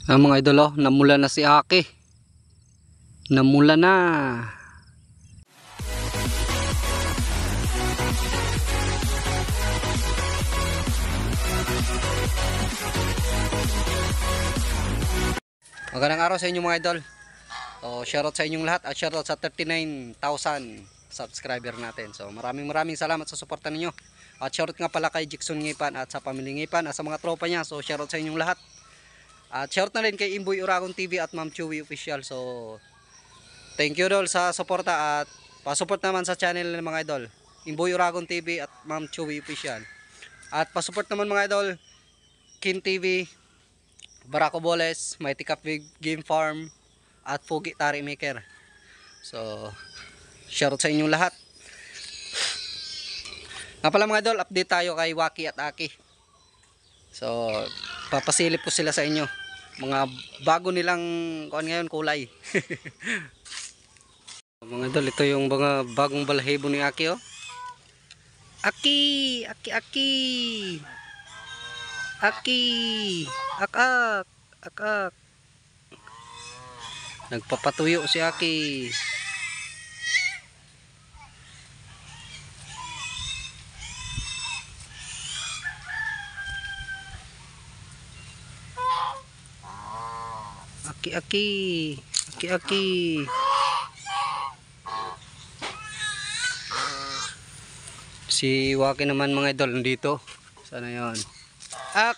Mga idol, oh, namula na si Aki. Namula na. Magandang araw sa inyo mga idol. So, shoutout sa inyong lahat at shoutout sa 39,000 subscriber natin. So, maraming salamat sa suporta ninyo. At shoutout nga pala kay Jackson Ngipan at sa pamilya Ngipan at sa mga tropa niya. So, shoutout sa inyong lahat. At shoutout na rin kay Imboy Uragon TV at Ma'am Chewy Official. So, thank you dol sa suporta at pasupport naman sa channel ng mga idol. Imboy Uragon TV at Ma'am Chewy Official. At pasupport naman mga idol, Kin TV, Barako Boles, Mighty Cup Game Farm at Fugi Tari Maker. So, shoutout sa inyong lahat. Nga pala mga idol, update tayo kay Waki at Aki. So, papasilip ko sila sa inyo. Mga bago nilang kuan ngayon kulay. Mga idol, ito yung mga bagong balahibo ni Aki, oh. Aki, Aki. Aki, akak, akak. Nagpapatuyo si Aki. Aki. Si Waki naman mga idol nandito. Sana yon. Ak.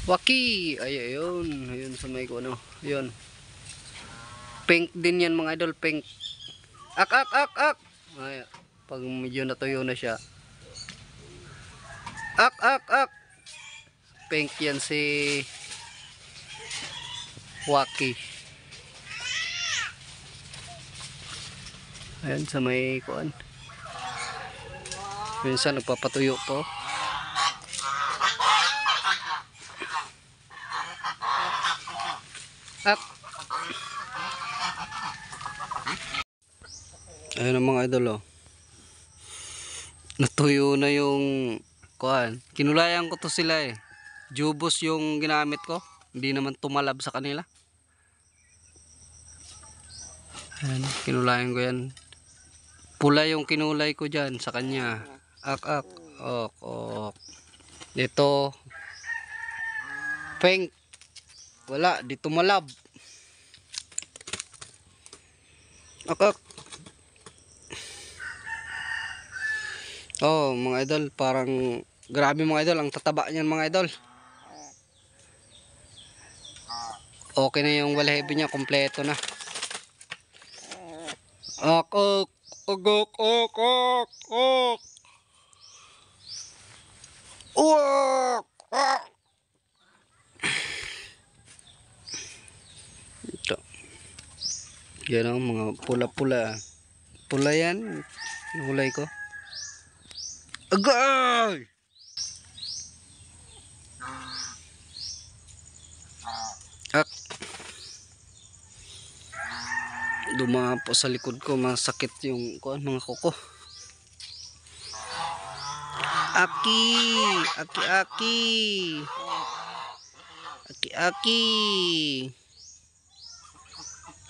Waki. Ayun sa may ko ano. Ayun. Pink din yan mga idol, pink. Ak. Ay, pag medyo natuyo na siya. Ak. Pink yan si Waki. Ayan sa may kuan. Minsan nagpapatuyo po. Ak. Ayan ang mga idol, oh. Natuyo na yung kuan. Kinulayan ko to sila eh. Jubos yung ginamit ko. Hindi naman tumalab sa kanila. Ayan, kinulayan ko yan. Pula yung kinulay ko dyan sa kanya. Ak. Ok. Ito. Pink. Wala, di tumalab. Ak. Oh, mga idol, parang grabe mga idol, ang tataba niyan mga idol. Okay na yung balahibo niya, kompleto na. Ok. Ito. Yan ang mga pula-pula. Pula yan, hulay ko. Agay! Ak. Dumapo sa likod ko, masakit yung kuan, mga kuko. Aki.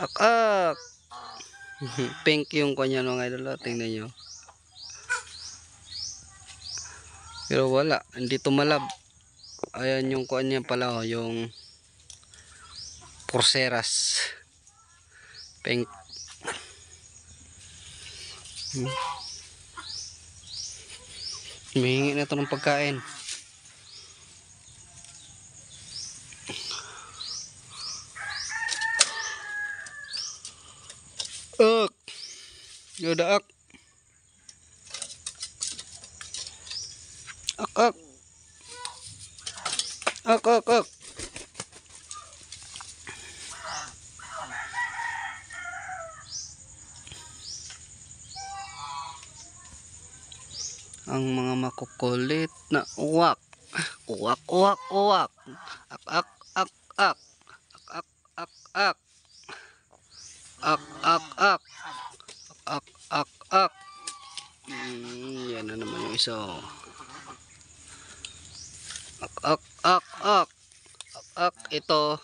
Ak. Pink yung kanya mga idol, tingnan nyo. Pero wala, hindi tumalab. Ayan yung kuan niya pala, oh, yung Porceras. Pink. Humihingi na ito ng pagkain. Ak. Yoda ak. Ak. Ang mga makukulit na uwak. Ak. Ak. isa. Ak. Ito.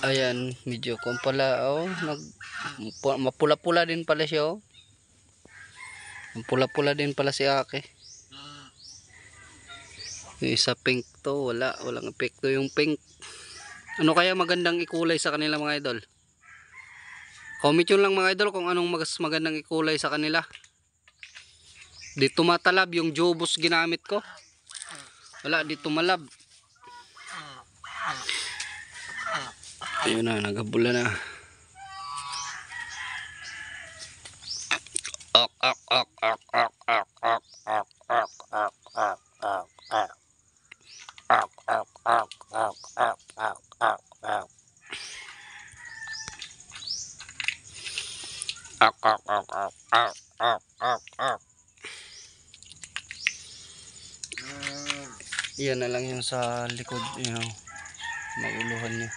Ayan, medyo kung pala, mapula-pula din pala siya, oh. Mapula-pula din pala si Aki. Yung isa pink to, walang epekto yung pink. Ano kaya magandang ikulay sa kanila mga idol? Comment yun lang mga idol kung anong mas magandang ikulay sa kanila. Dito matalab yung Jobos ginamit ko. Wala, dito malab. Ayun na, naghabula na. Yan na lang yung sa likod, mauluhan niya.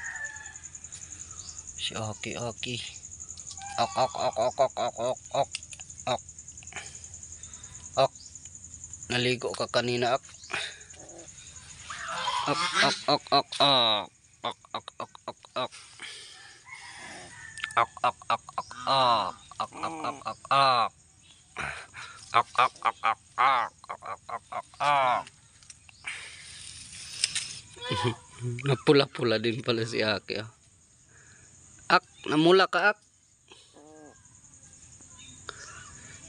Si Aki. Naligo ka kanina, ak. Napula-pula din pala si Aki, ah. Ak, namula ka, ak.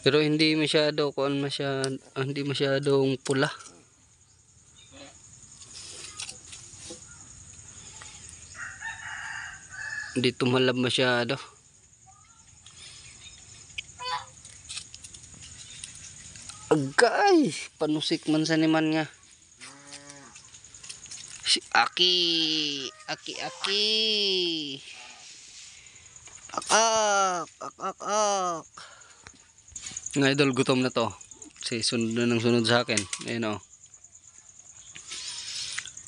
Pero hindi masyadong pula. Hindi tumalab masyado. Agay, panusik man sa niman nga. Si Aki. Ak. Nga idol, gutom na to. Kasi sunod na ng sunod sa akin. Ayun, oh.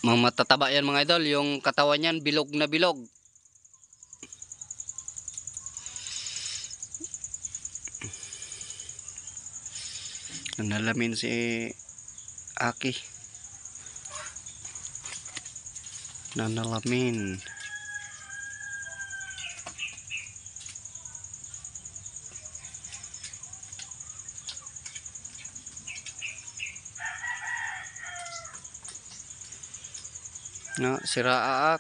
Mga matataba yan mga idol. Yung katawan yan bilog na bilog. Nalamin si Aki. Nanalamin. No, siraak.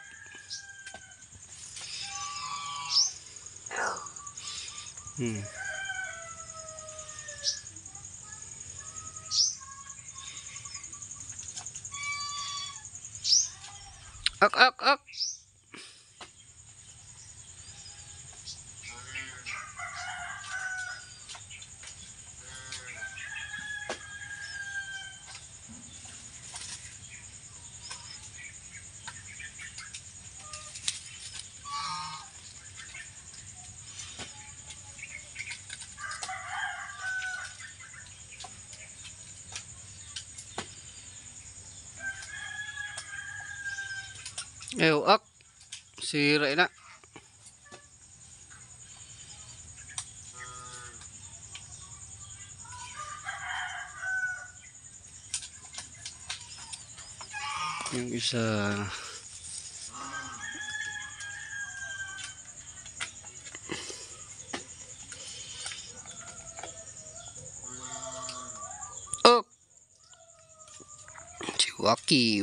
Ak. Ew, ak. Sira na. Yung isa. Oh. Si Waki.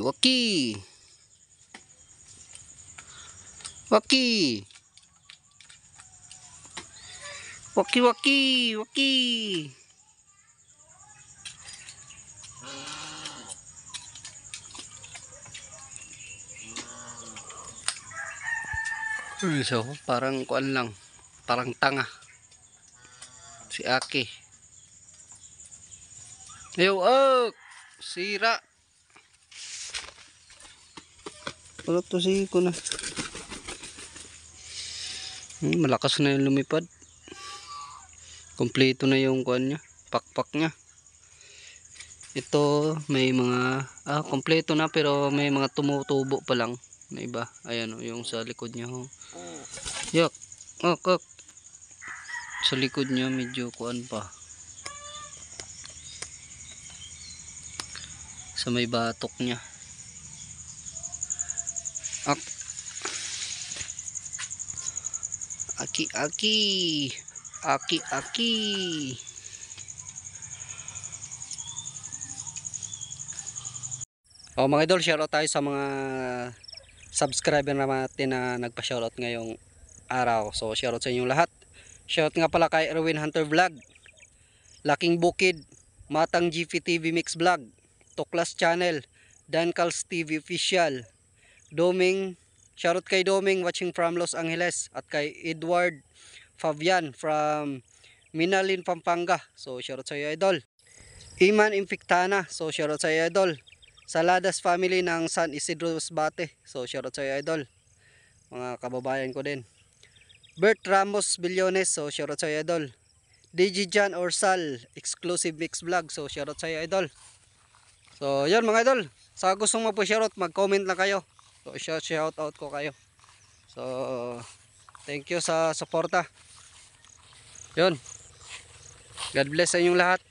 So, parang kuan lang. Parang tanga. Si Aki. Yo, sira. Wala to si ko na. Malakas na yung lumipad. Kompleto na yung kuan niya, pakpak niya. Ito may mga kompleto na pero may mga tumutubo pa lang na iba. Ayan yung sa likod niya. Yak. Sa likod niya medyo kuan pa. sa may batok niya. Aki aki. Aki aki. Oh mga idol, shoutout tayo sa mga subscriber natin na nagpa-shoutout ngayong araw. So shoutout sa inyong lahat. Shoutout nga pala kay Erwin Hunter Vlog, Laking Bukid, Matang GPTV Mix Vlog, Tuklas Channel, Dancals TV Official, Doming, shoutout kay Doming watching from Los Angeles, at kay Edward Fabian from Minalin, Pampanga. So shoutout sa iyo idol. Iman Impictana, so shoutout sa iyo idol. Saladas family ng San Isidro Bate, so shoutout sa iyo idol. Mga kababayan ko din. Bert Ramos Billones, so shoutout sa iyo idol. DJ Jan Orsal Exclusive Mix Vlog, so shoutout sa iyo idol. So yun mga idol, sa gustong magpo-shoutout, mag-comment lang kayo. So shoutout ko kayo. So thank you sa suporta. Yun, God bless sa inyong lahat.